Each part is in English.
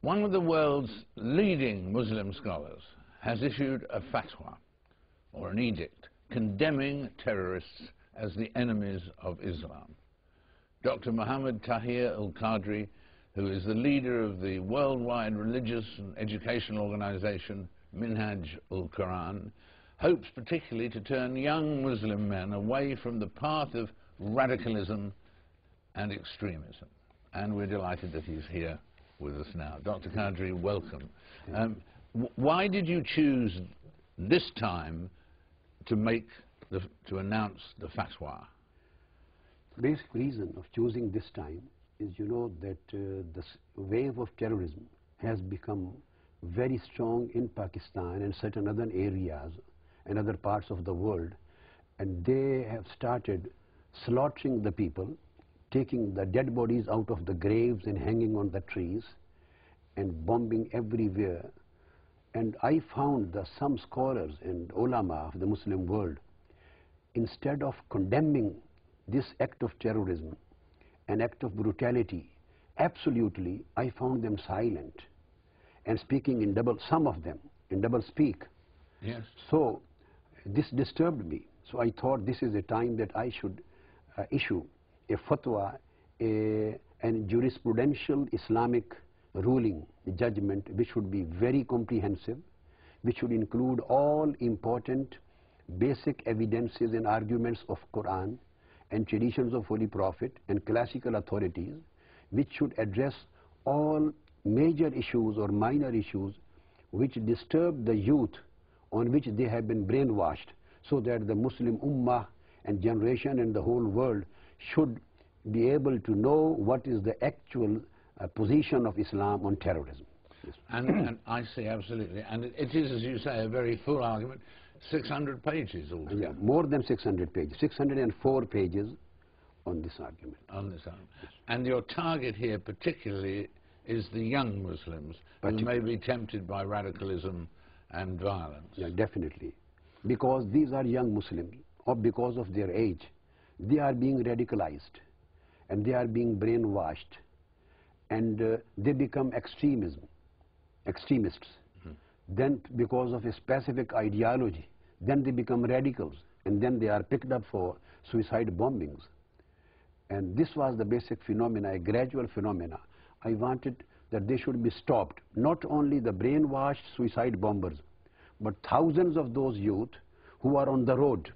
One of the world's leading Muslim scholars has issued a fatwa, or an edict, condemning terrorists as the enemies of Islam. Dr. Muhammad Tahir-ul-Qadri, who is the leader of the worldwide religious and educational organization Minhaj-ul-Quran, hopes particularly to turn young Muslim men away from the path of radicalism and extremism. And we're delighted that he's here with us now. Dr. Qadri, welcome. Why did you choose this time to announce the fatwa? Basic reason of choosing this time is, you know, that this wave of terrorism has become very strong in Pakistan and certain other areas and other parts of the world, and they have started slaughtering the people, taking the dead bodies out of the graves and hanging on the trees and bombing everywhere. And I found that some scholars and ulama of the Muslim world, instead of condemning this act of terrorism, an act of brutality, absolutely, I found them silent and speaking in double, some of them in double speak. Yes. So this disturbed me. So I thought this is a time that I should issue a fatwa, and jurisprudential Islamic ruling, a judgment which should be very comprehensive, which should include all important basic evidences and arguments of Quran and traditions of Holy Prophet and classical authorities, which should address all major issues or minor issues which disturb the youth on which they have been brainwashed, so that the Muslim Ummah and generation and the whole world should be able to know what is the actual position of Islam on terrorism. Yes. And I see, absolutely. And it is, as you say, a very full argument. 600 pages altogether. Yeah, more than 600 pages. 604 pages on this argument. On this argument. Yes. And your target here particularly is the young Muslims who may be tempted by radicalism and violence. Yeah, definitely. Because these are young Muslims, or because of their age, they are being radicalized and they are being brainwashed, and they become extremists. Then because of a specific ideology, then they become radicals, and then they are picked up for suicide bombings. And this was the basic phenomena, a gradual phenomena. I wanted that they should be stopped, not only the brainwashed suicide bombers, but thousands of those youth who are on the road.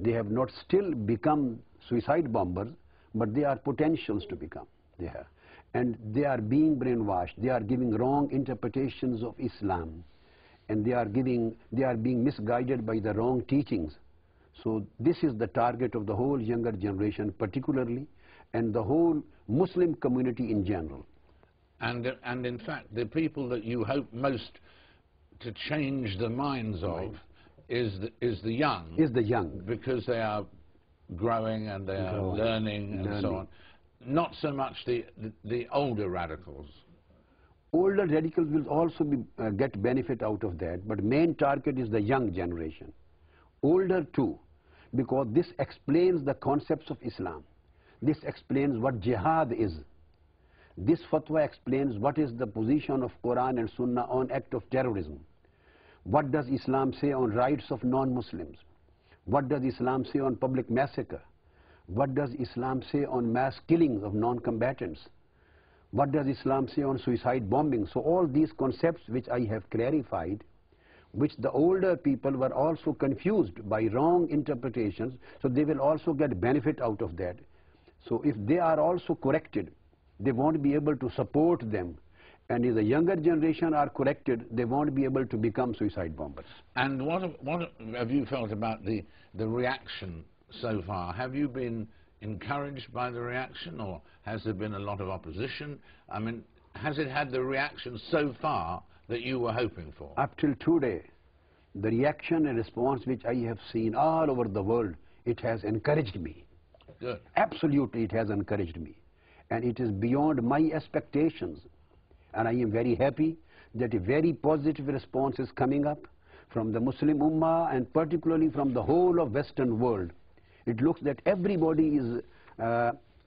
They have not still become suicide bombers, but they are potentials to become. And they are being brainwashed. They are giving wrong interpretations of Islam, and they are being misguided by the wrong teachings. So this is the target of the whole younger generation particularly, and the whole Muslim community in general. And in fact, the people that you hope most to change the minds of is the young. Is the young. Because they are growing and they are learning and so on. Not so much the older radicals. Older radicals will also get benefit out of that, but main target is the young generation. Older too, because this explains the concepts of Islam. This explains what jihad is. This fatwa explains what is the position of Quran and Sunnah on act of terrorism. What does Islam say on rights of non-Muslims? What does Islam say on public massacre? What does Islam say on mass killings of non-combatants? What does Islam say on suicide bombing? So all these concepts which I have clarified, which the older people were also confused by wrong interpretations, so they will also get benefit out of that. So if they are also corrected, they won't be able to support them. And if the younger generation are corrected, they won't be able to become suicide bombers. And what have you felt about the reaction so far? Have you been encouraged by the reaction, or has there been a lot of opposition? I mean, has it had the reaction so far that you were hoping for? Up till today, the reaction and response which I have seen all over the world, it has encouraged me. Good. Absolutely, it has encouraged me. And it is beyond my expectations. And I am very happy that a very positive response is coming up from the Muslim Ummah and particularly from the whole of Western world. It looks that everybody is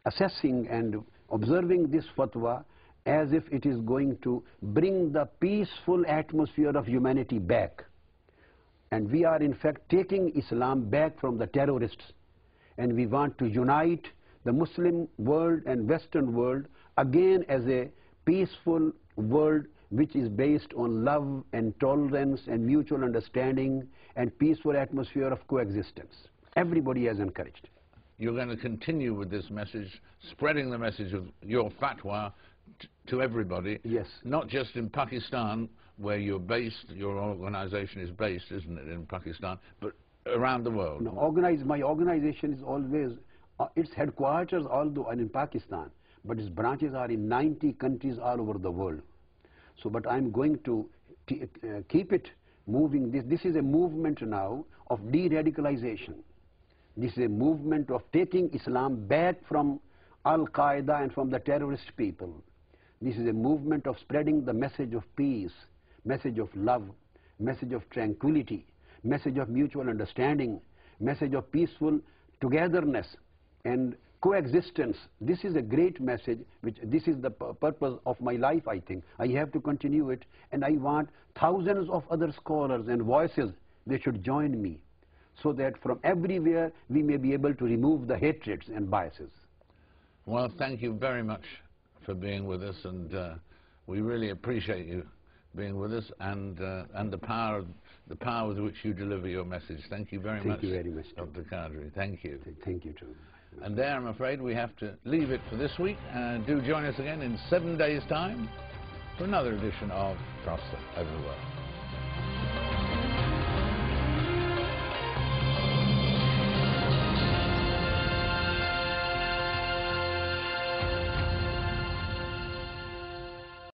assessing and observing this fatwa as if it is going to bring the peaceful atmosphere of humanity back. And we are in fact taking Islam back from the terrorists, and we want to unite the Muslim world and Western world again as a peaceful world which is based on love and tolerance and mutual understanding and peaceful atmosphere of coexistence. Everybody is encouraged. You're going to continue with this message, spreading the message of your fatwa to everybody. Yes. Not just in Pakistan, where you're based, your organization is based, isn't it, in Pakistan, but around the world. No, my organization is always, its headquarters although are in Pakistan, but its branches are in 90 countries all over the world. So, but I'm going to keep it moving. This is a movement now of de-radicalization. This is a movement of taking Islam back from Al-Qaeda and from the terrorist people. This is a movement of spreading the message of peace, message of love, message of tranquility, message of mutual understanding, message of peaceful togetherness and coexistence. This is a great message, this is the purpose of my life, I think. I have to continue it, and I want thousands of other scholars and voices, they should join me, so that from everywhere we may be able to remove the hatreds and biases. Well, thank you very much for being with us, and we really appreciate you being with us, and the power with which you deliver your message. Thank you very much. Thank you very much, Dr. Qadri. Thank you. Thank you, too. And there, I'm afraid, we have to leave it for this week. Do join us again in 7 days' time for another edition of Across the World.